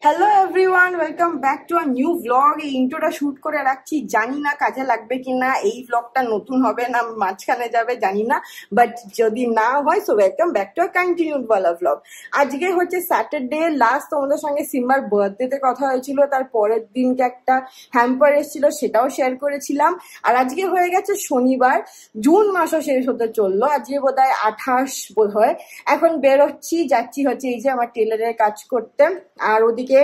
Hello everyone, welcome back to a new blog. এই ইন্ট্রোটা shoot করে রাখছি, জানি না কাজে লাগবে কিনা, এই ব্লগটা নতুন হবে না মাঝখানে যাবে জানি না, বাট যদি না হয় so welcome back to a continued ওয়ালা ব্লগ। আজকে হচ্ছে স্যাটারডে, লাস্ট তোমাদের সঙ্গে সিম্বার বার্থডেতে কথা হয়েছিল, তার পরের দিনকে একটা হ্যাম্পার এসেছিল, সেটাও শেয়ার করেছিলাম। আর আজকে হয়ে গেছে শনিবার, জুন মাসও শেষ হতে চললো, আজকে বোধ হয় 28 বোধ হয়। এখন বেরোচ্ছি, যাচ্ছি হচ্ছে এই যে আমার টেলারের কাজ করতে, আর ওদিকে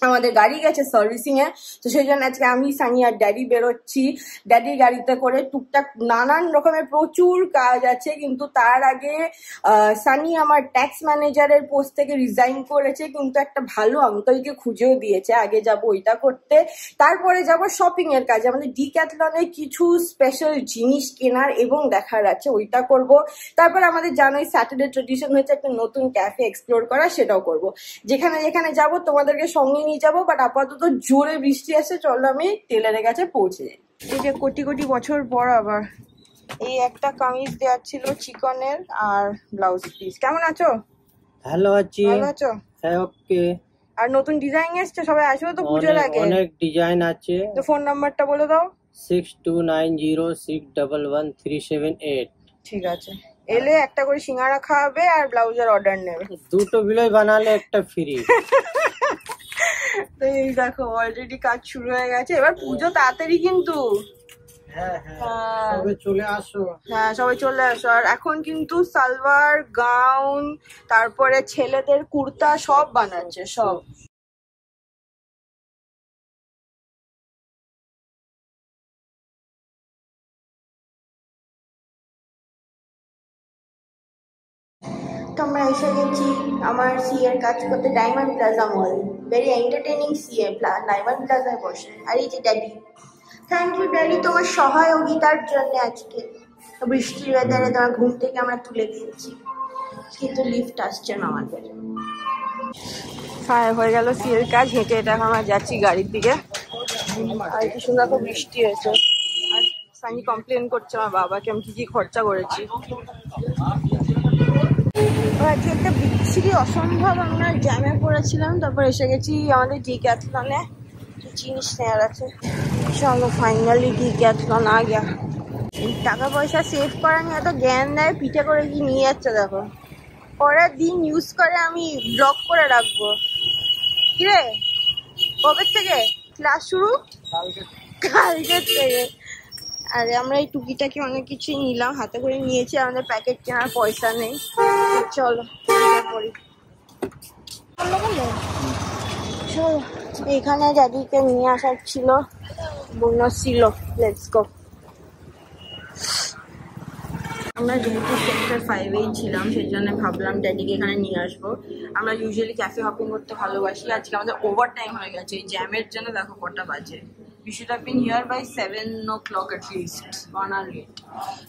আমাদের গাড়ি গেছে সার্ভিসিং এ, তো সেই জন্য আজকে আমি, সানি আর ড্যাডি বেরোচ্ছি। ড্যাডির গাড়িতে করে টুকটাক নানান রকমের প্রচুর কাজ আছে, কিন্তু তার আগে সানি আমার ট্যাক্স ম্যানেজারের পোস্ট থেকে রিজাইন করেছে, কিন্তু একটা ভালো আঙ্কেলকে খুঁজেও দিয়েছে। আগে যাব ওইটা করতে, তারপরে যাব শপিং এর কাজে। আমাদের ডিক্যাথলনে কিছু স্পেশাল জিনিস কেনার এবং দেখার আছে, ওইটা করব। তারপর আমাদের জানোই স্যাটারডে ট্রেডিশন হয়েছে একটা নতুন ক্যাফে এক্সপ্লোর করা, সেটাও করব। যেখানে যেখানে যাব তোমাদেরকে সঙ্গে নিয়ে যাবো, বাট আপাতত জোরে বৃষ্টি আসছে, চলো আমি টেলারের কাছে পৌঁছে যাই। এই যে কোটি কোটি বছর পর আবার এই একটা কামিজ দেওয়ার ছিল চিকনের, আর ব্লাউজ পিস। কেমন আছো? ভালো আছি। ভালো আছো? হ্যাঁ, ওকে। আর নতুন ডিজাইন এসছে, সবাই আসবে তো পুজোর আগে? অনেক ডিজাইন আছে। তো ফোন নাম্বারটা বলে দাও। 6290613378। ঠিক আছে, এলে একটা করে সিঙ্গারা খাওয়াবে আর ব্লাউজের অর্ডার নেবে। দুটো বিলাই বানালে একটা ফ্রি। তো এই দেখো অলরেডি কাজ শুরু হয়ে গেছে, এবার পুজো তাড়াতাড়ি কিন্তু। হ্যাঁ, সবাই চলে আসো। হ্যাঁ, সবাই চলে আসো। আর এখন কিন্তু সালোয়ার, গাউন, তারপরে ছেলেদের কুর্তা সব বানাচ্ছে, সব। তো আমরা এসে গেছি আমার সিএর কাজ করতে, ডায়মন্ড প্লাজা মল। ভেরি এন্টারটেইনিং সিএ ডায়মন্ড প্লাজায় বসে। আর এই যে ড্যাডি, থ্যাংক ইউ ড্যাডি তোমার সহায়তার জন্য। আজকে বৃষ্টির ওয়েদারে তোমার ঘুম থেকে আমরা তুলে দিয়েছি, কিন্তু লিফট আসছে না আমাদের। হ্যাঁ, হয়ে গেল সিএর কাজ, হেঁটে এটা আমরা যাচ্ছি গাড়ির দিকে। আর কি সুন্দর খুব বৃষ্টি হয়েছে। আর সানি কমপ্লেন করছে আমার বাবাকে আমি কি খরচা করেছি। আজকে একটা বিচ্ছিরি অসম্ভব আমরা জ্যামে পড়েছিলাম, তারপর এসে গেছি আমাদের ডিক্যাথলনে, জিনিস নেওয়ার আছে। চলো ফাইনালি ডিক্যাথলন আ গিয়া। টাকা পয়সা সেভ করা নিয়ে এত জ্ঞান দেয়, পিঠে করে কি নিয়ে যাচ্ছে দেখো। পরের দিন ইউজ করে আমি ব্লক করে রাখবো। কিরে, কবে থেকে ক্লাস শুরু? কালকে থেকে। আরে আমরা এই টুকিটাকে অনেক কিছুই নিলাম, হাতে করে নিয়েছি, আমাদের প্যাকেট কেনার পয়সা নেই। চলো পড়ি। চলো, এখানে ড্যাডিকে নিয়ে আসার ছিল, ছিল। Let's go. আমরা যেহেতু সেক্টর 5-এই ছিলাম, সেই জন্য ভাবলাম ড্যাডিকে এখানে নিয়ে আসবো। আমরা ইউজুয়ালি ক্যাফে হপিং করতে ভালোবাসি, আজকে আমাদের ওভার টাইম হয়ে গেছে এই জ্যামের জন্য। দেখো কটা বাজে, we should have been here by 7 o'clock at least, 1 hour late.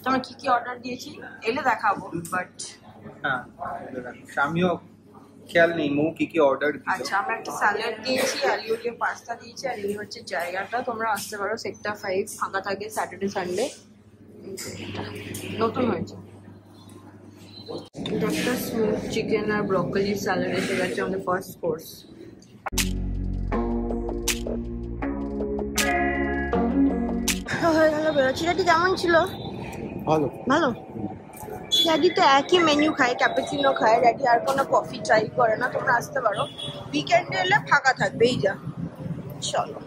তো আমরা কি কি অর্ডার দিয়েছি এলে দেখাবো, বাট হ্যাঁ আমিও খেয়াল নেই মৌ কি কি অর্ডার দিয়েছে। আচ্ছা, আমরা একটা স্যালাড দিয়েছি, আলু দিয়ে পাস্তা দিয়েছি, আর এই হচ্ছে জায়গাটা। তোমরা আসতে পারো, সেক্টর 5 ফাঁকা থাকে স্যাটারডে সানডে। নতুন হয়েছে। এটা একটা স্মোক চিকেন আর ব্রকলি স্যালাড এসে গেছে আমাদের ফার্স্ট কোর্স। হয়ে গেল, বেরোচ্ছি। ড্যাডি কেমন ছিল? ভালো। ভালো। ড্যাডি তো একই মেনু খায়, ক্যাপুচিনো খায়। ড্যাডি আর কোনো কফি ট্রাই করে না। তোমরা আসতে পারো, উইকেন্ডে এলে ফাঁকা থাকবে। এই যা, চলো।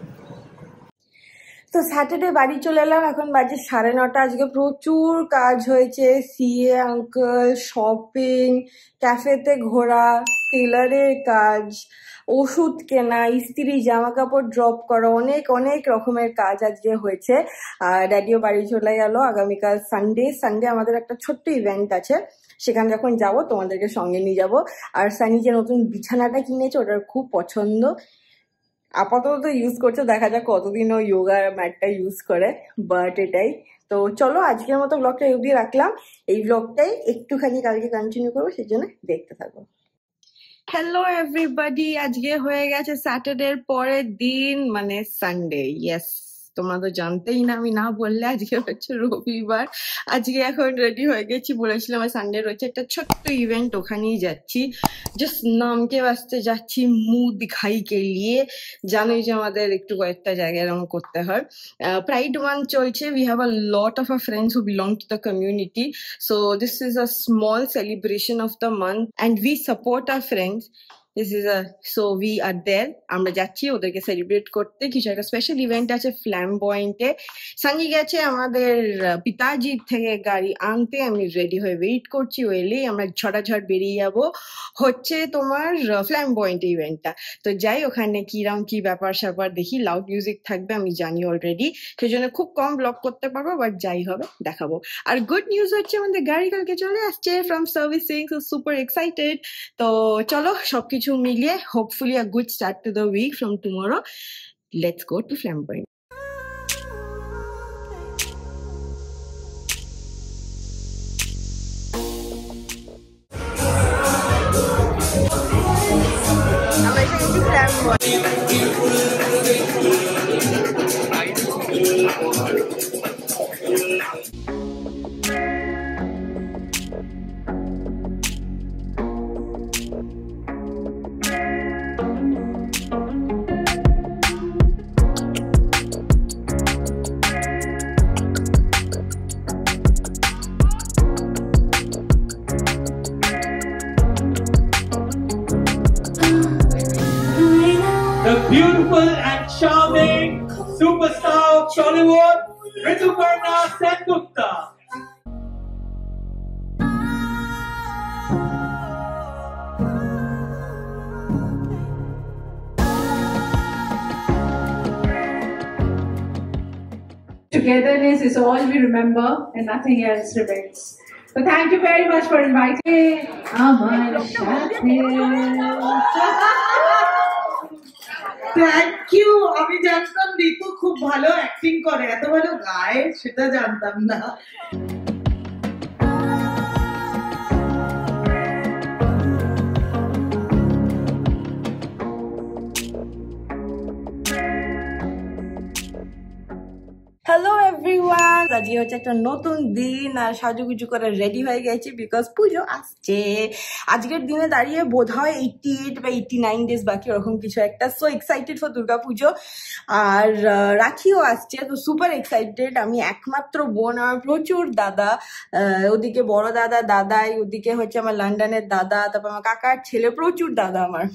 তো স্যাটারডে বাড়ি চলে এলাম, এখন বাজে 9:30। আজকে প্রচুর কাজ হয়েছে, সিএ আঙ্কেল, শপিং, ক্যাফেতে ঘোরা, টেলারের কাজ, ওষুধ কেনা, ইস্ত্রি, জামা কাপড় ড্রপ করা, অনেক অনেক রকমের কাজ আজকে হয়েছে। আর ড্যাডিও বাড়ি চলে গেল। আগামীকাল সানডে আমাদের একটা ছোট্ট ইভেন্ট আছে, সেখানে যখন যাব তোমাদেরকে সঙ্গে নিয়ে যাব। আর সানি যে নতুন বিছানাটা কিনেছে ওটার খুব পছন্দ, আপাতত ইউজ করছে, দেখা যাক কতদিন ও যোগা ম্যাটটা ইউজ করে, বাট এটাই। তো চলো আজকের মতো ব্লগটা অবধি রাখলাম। এই ব্লগটাই একটুখানি কালকে কন্টিনিউ করবো, সেই জন্য দেখতে থাকো। হ্যালো এভরিবডি, আজকে হয়ে গেছে স্যাটারডের পরের দিন, মানে সানডে। ইয়েস, তোমরা তো জানতেই না, আমি না বললে। আজকে হচ্ছে রবিবার, আজকে এখন রেডি হয়ে গেছি। বলেছিলাম সানডে রয়েছে একটা ছোট্ট ইভেন্ট, ওখানেই যাচ্ছি। জাস্ট নামকে বাঁচতে যাচ্ছি, মুহ দিখাই কে লিয়ে। জানোই যে আমাদের একটু কয়েকটা জায়গায় এরকম করতে হয়। প্রাইড মান্থ চলছে, we have a lot of our friends who belong to the community, so this is a small celebration of the month and we support our friends. This is a so we are there, আমরা যাচ্ছি ওদেরকে celebrate করতে। কিছু একটা special event আছে ফ্ল্যামবয়েন্টে। সানি গেছে আমাদের পিতাজি থেকে গাড়ি আনতে, আমি রেডি হয়ে ওয়েট করছি। ও এলেই আমরা ঝটাঝট বেরিয়ে যাব হচ্ছে তোমার ফ্ল্যামবয়েন্ট ইভেন্টটা। তো যাই, ওখানে কিরম কি ব্যাপার স্যাপার দেখি। লাউড মিউজিক থাকবে আমি জানি অলরেডি, সেই জন্য খুব কম ব্লগ করতে পারবো, বাট যাই হবে দেখাবো। আর গুড নিউজ হচ্ছে আমাদের গাড়ি কালকে চলে আসছে from servicing, so super excited. তো চলো সবকিছু মিলিয়ে hopefully a good start to the week from tomorrow. Let's go to Flamboyant. আমরা এসে গেছি Flamboyant। The beautiful and charming superstar of Bollywood, Rituparna Sengupta. Togetherness is all we remember and nothing else remains. So thank you very much for inviting thank you. আমি জানতাম ঋতু খুব ভালো acting করে, এত ভালো গায় সেটা জানতাম না। হ্যালো এভরিওয়ান, আজকে হচ্ছে একটা নতুন দিন আর সাজুগুজু করে রেডি হয়ে গেছি বিকজ পুজো আসছে। আজকের দিনে দাঁড়িয়ে বোধ হয় 88 বা 89 ডেজ বাকি, ওরকম কিছু একটা। সো এক্সাইটেড ফর দুর্গা পুজো, আর রাখিও আসছে, তো সুপার এক্সাইটেড। আমি একমাত্র বোন, আমার প্রচুর দাদা, ওদিকে বড় দাদা দাদাই, ওদিকে হচ্ছে আমার লন্ডনের দাদা, তারপর আমার কাকার ছেলে, প্রচুর দাদা আমার।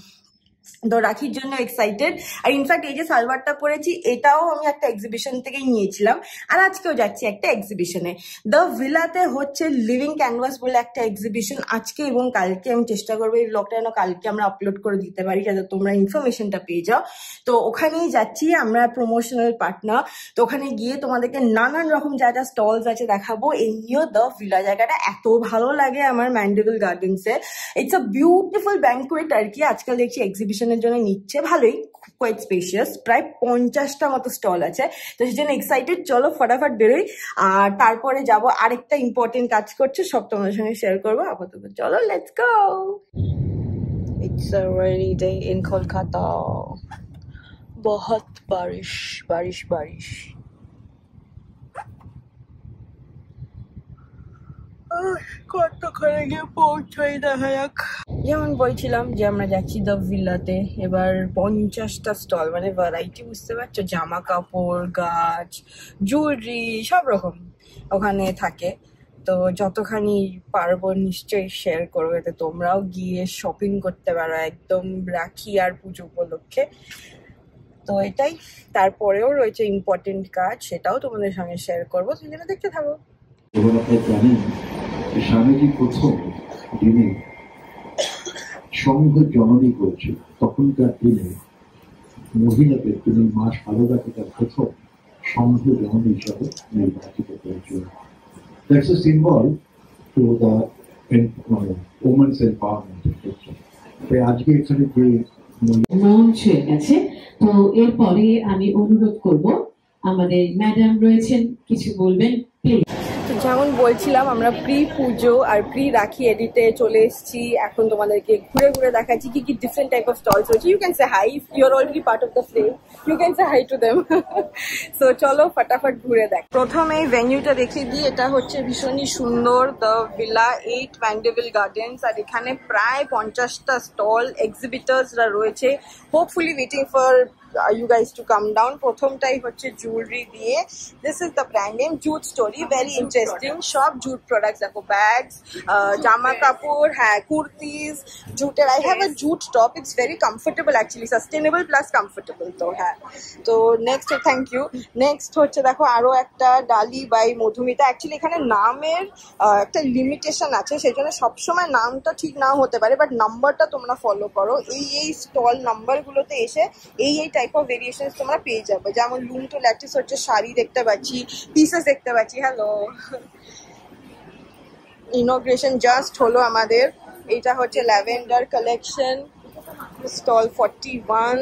তো রাখির জন্য এক্সাইটেড। আর ইনফ্যাক্ট এই যে সালোয়ারটা পরেছি এটাও আমি একটা এক্সিবিশন থেকেই নিয়েছিলাম, আর আজকেও যাচ্ছি একটা এক্সিবিশনে। দ্য ভিলাতে হচ্ছে লিভিং ক্যানভাস বলে একটা এক্সিবিশন আজকে এবং কালকে। আমি চেষ্টা করবো এই ব্লগটা যেন কালকে আমরা আপলোড করে দিতে পারি, যাতে তোমরা ইনফরমেশনটা পেয়ে যাও। তো ওখানেই যাচ্ছি, আমরা প্রমোশনাল পার্টনার। তো ওখানে গিয়ে তোমাদেরকে নানান রকম যা যা স্টলস আছে দেখাবো। এমনিও দ্য ভিলা জায়গাটা এত ভালো লাগে আমার, ম্যান্ডেভিল গার্ডেন্সে। ইটস আ বিউটিফুল ব্যাংকুয়েট আর কি। আজকাল দেখছি এক্সিবিশনের জন্য নিচ্ছে, ভালোই, কোয়াইট স্পেশিয়াস। প্রায় 50টা মতো স্টল আছে, তো সেই জন্য এক্সাইটেড। চলো ফটাফট বেরোই, আর তারপরে যাব আরেকটা ইম্পর্টেন্ট কাজ করছে, সব তোমাদের সঙ্গে শেয়ার করবো। আপাতত চলো, let's go. It's a rainy day in Kolkata, বহুত বারিশ বারিশ বারিশ। কতক্ষণে গিয়ে পৌঁছাই দেখা যাক। যেমন বলছিলাম যে আমরা যাচ্ছি দ্য ভিলাতে, এবার 50টা স্টল, মানে ভ্যারাইটি, বুঝতে পারছো, জামা কাপড়, গাছ, জুয়েলারি, সব রকম ওখানে থাকে। তো যতখানি পারবো নিশ্চয়ই শেয়ার করবো, যাতে তোমরাও গিয়ে শপিং করতে পারো একদম রাখি আর পুজো উপলক্ষে। তো এটাই, তারপরেও রয়েছে ইম্পর্টেন্ট কাজ, সেটাও তোমাদের সঙ্গে শেয়ার করবো, সেই জন্য দেখতে থাকো। এবার আপনারা জানেন স্বামীজি প্রথম যিনি সংঘ জননী করেছিল, তখনকার দিনে মহিলাদের তিনি মা শারদাকে তার প্রথম সংঘ জননী হিসাবে নির্বাচিত করেছিল। That's a symbol to the women's এম্পাওয়ারমেন্টের ক্ষেত্রে। তাই আজকে এখানে যে লঞ্চ হয়ে গেছে, তো এরপরে আমি অনুরোধ করব আমাদের ম্যাডাম রয়েছেন, কিছু বলবেন প্লিজ। তো যেমন বলছিলাম আমরা প্রি পুজো আর প্রি রাখি এডিটে চলে এসেছি। এখন তোমাদেরকে ঘুরে ঘুরে দেখাচ্ছি কি কি ডিফারেন্ট টাইপ অফ স্টলস রয়েছে। You can say hi, if you are already part of the flame, you can say hi to them. So চলো ফটাফট ঘুরে দেখ। প্রথমে এই ভেন্যুটা দেখিয়ে দিই, এটা হচ্ছে ভীষণই সুন্দর, দ্য ভিলা 8 ম্যান্ডেভিল গার্ডেন্স। আর এখানে প্রায় 50টা স্টল এক্সিবিটার্সরা রয়েছে, hopefully waiting for you guys to come down. প্রথমটাই হচ্ছে জুয়েলারি দিয়ে। This is the brand name Jute Story, very interesting. সব jute products, দেখো ব্যাগস, জামা কাপড়, হ্যাঁ কুর্তিজ, জুটের। I have a jute top, it's very comfortable actually, sustainable plus comfortable। তো হ্যাঁ, তো নেক্সট থ্যাংক ইউ। নেক্সট হচ্ছে দেখো আরো একটা ডালি বাই মধুমিতা। অ্যাকচুয়ালি এখানে নামের একটা লিমিটেশন আছে, সেই জন্য সবসময় নামটা ঠিক নাও হতে পারে, বাট নাম্বারটা তোমরা ফলো করো। এই স্টল নাম্বারগুলোতে এসে এই টাইপ অফ ভেরিয়েশনস তোমরা পেয়ে যাবে। যেমন লুম টু ল্যাটিস হচ্ছে শাড়ি দেখতে পাচ্ছি, পিসেস দেখতে পাচ্ছি। হ্যালো, ইনগ্রেশন জাস্ট হলো আমাদের। এটা হচ্ছে ল্যাভেন্ডার কালেকশন, স্টল 41।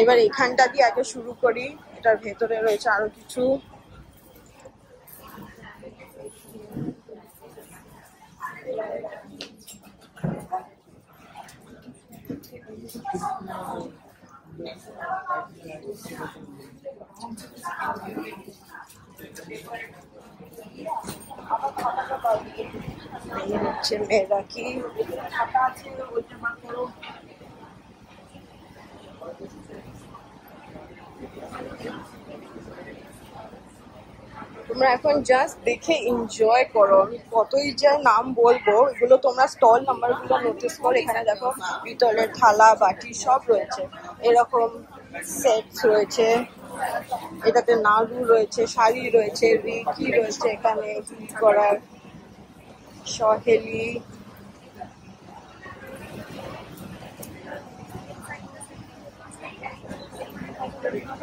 এবার এখানটা দিয়ে আগে শুরু করি, এটার ভেতরে রয়েছে আরো কিছু। হচ্ছে মেয়েরা কি তোমরা এখন জাস্ট দেখে এনজয় করো। আমি কতই যা নাম বলবো, এগুলো তোমরা স্টল নাম্বারগুলো নোটিস করো। এখানে দেখো পিতলের থালা বাটি সব রয়েছে, এরকম সেটস রয়েছে, এটাতে নাড়ু রয়েছে, শাড়ি রয়েছে, রেকি রয়েছে, এখানে হিল করার সহেলি।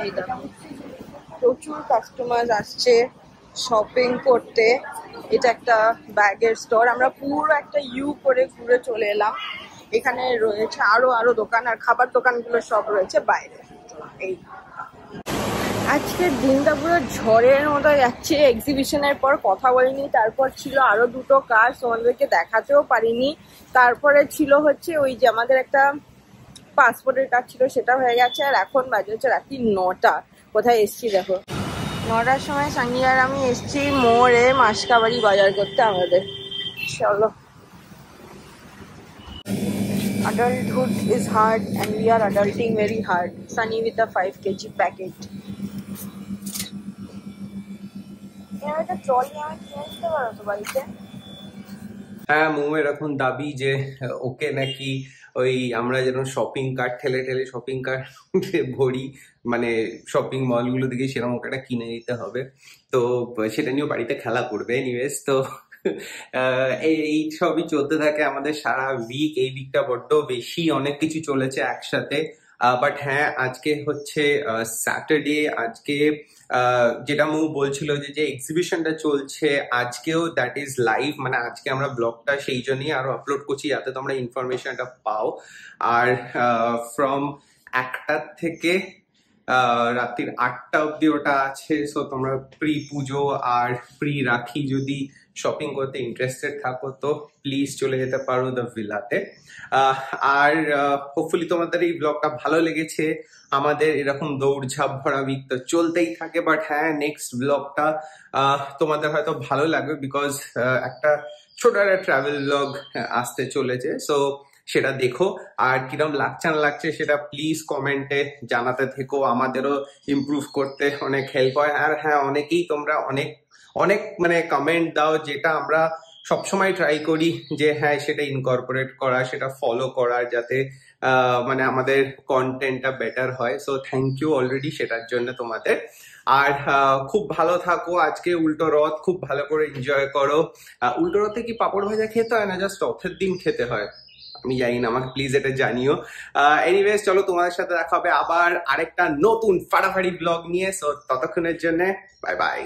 এই দেখো প্রচুর কাস্টমার আসছে শপিং করতে। এটা একটা ব্যাগের স্টোর। আমরা পুরো একটা ইউ করে ঘুরে চলে এলাম। এখানে রয়েছে আরো দোকান, আর খাবার দোকানগুলো সব রয়েছে বাইরে। এই আজকের দিনটা পুরো ঝড়ের মতো যাচ্ছে। এক্সিবিশনের পর কথা বলিনি, তারপর ছিল আরো দুটো কাজ, তোমাদেরকে দেখাতেও পারিনি। তারপরে ছিল হচ্ছে ওই যে আমাদের একটা পাসপোর্টের কাজ ছিল, সেটা হয়ে গেছে। আর এখন বাজে হচ্ছে রাত্রি 9টা। কোথায় এসছি দেখো, 9টার সময় সাঙ্গি আর আমি এসছি মোড়ে মাসকাবাড়ি বাজার করতে আমাদের। চলো। Adulthood is hard and we are adulting very hard. Sunny with a 5 kg packet. একটা ট্রলি আমি কিনে দিতে পারো তো বাড়িতে? হ্যাঁ, মোমের এখন দাবি যে ওকে নাকি ওই আমরা যেন শপিং কার্ট ঠেলে ঠেলে শপিং কার্ট ভরি, মানে শপিং মলগুলো থেকে সেরকম ওকে একটা কিনে দিতে হবে। তো সেটা নিয়েও বাড়িতে খেলা করবে। এনিওয়েজ, তো এই সবই চলতে থাকে আমাদের সারা উইক। এই উইকটা বড্ড বেশি, অনেক কিছু চলেছে একসাথে। বাট হ্যাঁ, আজকে হচ্ছে স্যাটারডে। আজকে যেটা মু বলছিল যে এক্সিবিশনটা চলছে আজকেও, দ্যাট ইজ লাইভ। মানে আজকে আমরা ব্লগটা সেই জন্যই আরো আপলোড করছি যাতে তোমরা ইনফরমেশনটা পাও। আর ফ্রম 1টা থেকে রাত্রির 8টা অব্দি ওটা আছে। সো তোমরা প্রি পুজো আর প্রি রাখি যদি শপিং করতে ইন্টারেস্টেড থাকো তো প্লিজ চলে যেতে পারো দ্য ভিলাতে। আর হোপফুলি তোমাদের এই ব্লগটা ভালো লেগেছে। আমাদের এরকম দৌড়ঝাঁপ ভরা উইক তো চলতেই থাকে, বাট হ্যাঁ নেক্সট ব্লগটা তোমাদের হয়তো ভালো লাগবে বিকজ একটা ছোট একটা ট্রাভেল ব্লগ আসতে চলেছে। সো সেটা দেখো, আর কিরম লাগছে না লাগছে সেটা প্লিজ কমেন্টে জানাতে থেকো। আমাদেরও ইমপ্রুভ করতে অনেক হেল্প হয়। আর হ্যাঁ, অনেকেই তোমরা অনেক মানে কমেন্ট দাও, যেটা আমরা সবসময় ট্রাই করি যে হ্যাঁ সেটা ইনকর্পোরেট করা, সেটা ফলো করা, যাতে মানে আমাদের কন্টেন্টটা বেটার হয়। সো থ্যাংক ইউ অলরেডি সেটার জন্য তোমাদের। আর খুব ভালো থাকো। আজকে উল্টো রথ, খুব ভালো করে এনজয় করো। উল্টো রথে কি পাপড় ভাজা খেতে হয় না জাস্ট রথের দিন খেতে হয়? আমি জানি না, আমাকে প্লিজ এটা জানিও। এনিওয়েজ, চলো তোমাদের সাথে দেখা হবে আবার আরেকটা নতুন ফাটাফাটি ব্লগ নিয়ে। সো ততক্ষণের জন্য বাই বাই।